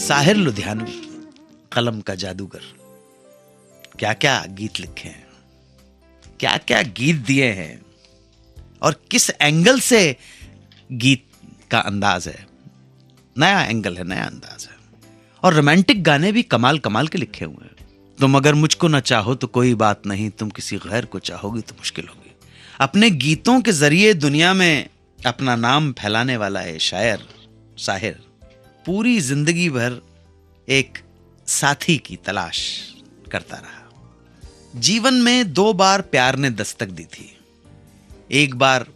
साहिर लुधियानवी, कलम का जादूगर, क्या क्या गीत लिखे हैं, क्या क्या गीत दिए हैं और किस एंगल से गीत का अंदाज है। नया एंगल है, नया अंदाज है। और रोमांटिक गाने भी कमाल कमाल के लिखे हुए हैं। तुम अगर मुझको न चाहो तो कोई बात नहीं, तुम किसी गैर को चाहोगी तो मुश्किल होगी। अपने गीतों के जरिए दुनिया में अपना नाम फैलाने वाला है शायर साहिर पूरी जिंदगी भर एक साथी की तलाश करता रहा। जीवन में 2 बार प्यार ने दस्तक दी थी। एक बार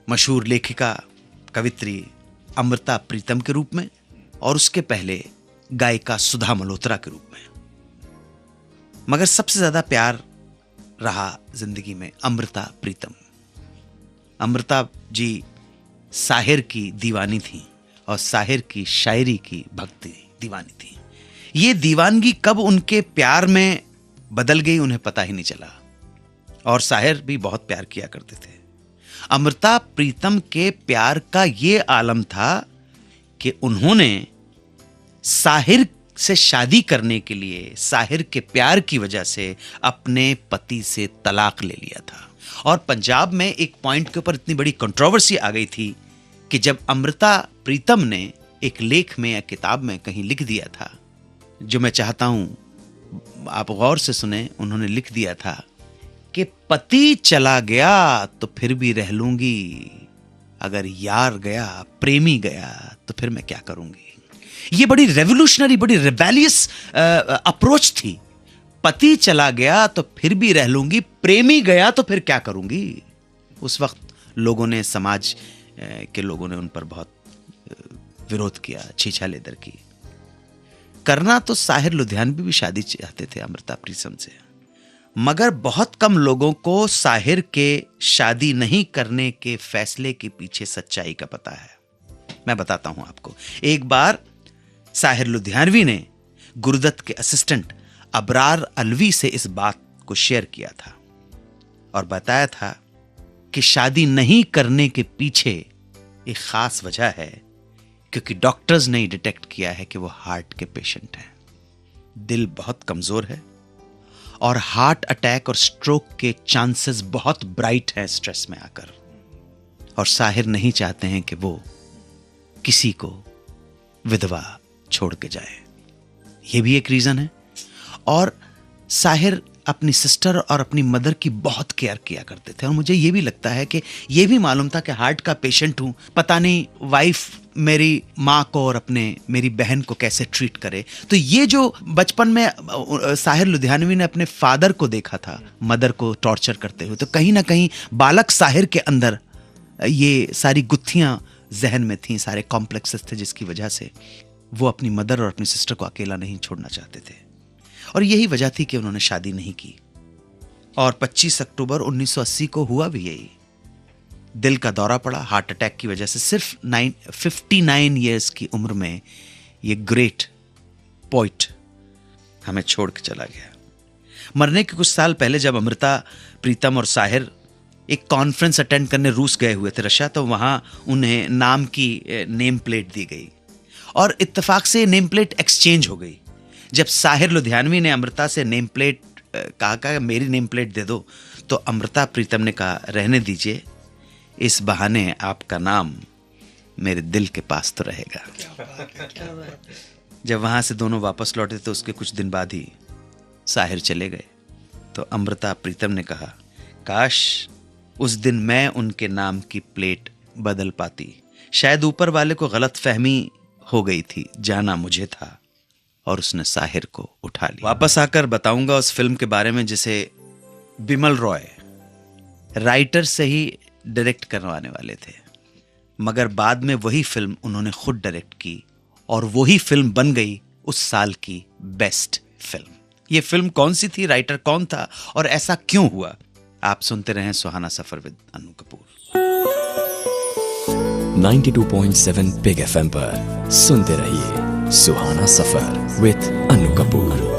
मशहूर लेखिका कवित्री अमृता प्रीतम के रूप में और उसके पहले गायिका सुधा मल्होत्रा के रूप में। मगर सबसे ज्यादा प्यार रहा जिंदगी में अमृता प्रीतम। अमृता जी साहिर की दीवानी थी और साहिर की शायरी की भक्ति दीवानी थी। ये दीवानगी कब उनके प्यार में बदल गई उन्हें पता ही नहीं चला। और साहिर भी बहुत प्यार किया करते थे। अमृता प्रीतम के प्यार का ये आलम था कि उन्होंने साहिर से शादी करने के लिए साहिर के प्यार की वजह से अपने पति से तलाक ले लिया था। और पंजाब में एक पॉइंट के ऊपर इतनी बड़ी कंट्रोवर्सी आ गई थी कि जब अमृता प्रीतम ने एक लेख में या किताब में कहीं लिख दिया था, जो मैं चाहता हूं आप गौर से सुने, उन्होंने लिख दिया था कि पति चला गया तो फिर भी रह लूंगी, अगर यार गया प्रेमी गया तो फिर मैं क्या करूंगी। ये बड़ी रेवोल्यूशनरी, बड़ी रिबेलियस अप्रोच थी। पति चला गया तो फिर भी रह लूंगी, प्रेमी गया तो फिर क्या करूंगी। उस वक्त लोगों ने, समाज के लोगों ने उन पर बहुत विरोध किया, छीछा लेदर की। करना तो साहिर लुधियानवी भी शादी चाहते थे अमृता प्रीतम से, मगर बहुत कम लोगों को साहिर के शादी नहीं करने के फैसले के पीछे सच्चाई का पता है। मैं बताता हूं आपको। एक बार साहिर लुधियानवी ने गुरुदत्त के असिस्टेंट अबरार अलवी से इस बात को शेयर किया था और बताया था कि शादी नहीं करने के पीछे एक खास वजह है, क्योंकि डॉक्टर्स ने डिटेक्ट किया है कि वो हार्ट के पेशेंट हैं। दिल बहुत कमजोर है और हार्ट अटैक और स्ट्रोक के चांसेस बहुत ब्राइट हैं स्ट्रेस में आकर। और साहिर नहीं चाहते हैं कि वो किसी को विधवा छोड़ के जाए। ये भी एक रीजन है। और साहिर अपनी सिस्टर और अपनी मदर की बहुत केयर किया करते थे। और मुझे ये भी लगता है कि ये भी मालूम था कि हार्ट का पेशेंट हूं, पता नहीं वाइफ मेरी माँ को और मेरी बहन को कैसे ट्रीट करे। तो ये जो बचपन में साहिर लुधियानवी ने अपने फादर को देखा था मदर को टॉर्चर करते हुए, तो कहीं ना कहीं बालक साहिर के अंदर ये सारी गुत्थियां जहन में थीं, सारे कॉम्प्लेक्सेस थे, जिसकी वजह से वो अपनी मदर और अपनी सिस्टर को अकेला नहीं छोड़ना चाहते थे। और यही वजह थी कि उन्होंने शादी नहीं की। और 25 अक्टूबर 1980 को हुआ भी यही। दिल का दौरा पड़ा हार्ट अटैक की वजह से। सिर्फ 59 ईयर्स की उम्र में ये ग्रेट पोइट हमें छोड़ के चला गया। मरने के कुछ साल पहले जब अमृता प्रीतम और साहिर एक कॉन्फ्रेंस अटेंड करने रूस गए हुए थे रशिया, तो वहां उन्हें नाम की नेम प्लेट दी गई और इत्तेफाक से नेम प्लेट एक्सचेंज हो गई। जब साहिर लुधियानवी ने अमृता से नेम प्लेट कहा मेरी नेम प्लेट दे दो, तो अमृता प्रीतम ने कहा रहने दीजिए, इस बहाने आपका नाम मेरे दिल के पास तो रहेगा। जब वहां से दोनों वापस लौटे तो उसके कुछ दिन बाद ही साहिर चले गए। तो अमृता प्रीतम ने कहा काश उस दिन मैं उनके नाम की प्लेट बदल पाती। शायद ऊपर वाले को गलत फहमी हो गई थी, जाना मुझे था और उसने साहिर को उठा लिया। वापस आकर बताऊंगा उस फिल्म के बारे में जिसे बिमल रॉय राइटर से ही डायरेक्ट करवाने वाले थे, मगर बाद में वही फिल्म उन्होंने खुद डायरेक्ट की और वही फिल्म बन गई उस साल की बेस्ट फिल्म। ये फिल्म कौन सी थी, राइटर कौन था और ऐसा क्यों हुआ, आप सुनते रहें Suhana Safar with Anu Kapoor. 92.7 big FM पर सुनते रहिए सुहाना सफर विद अनु कपूर।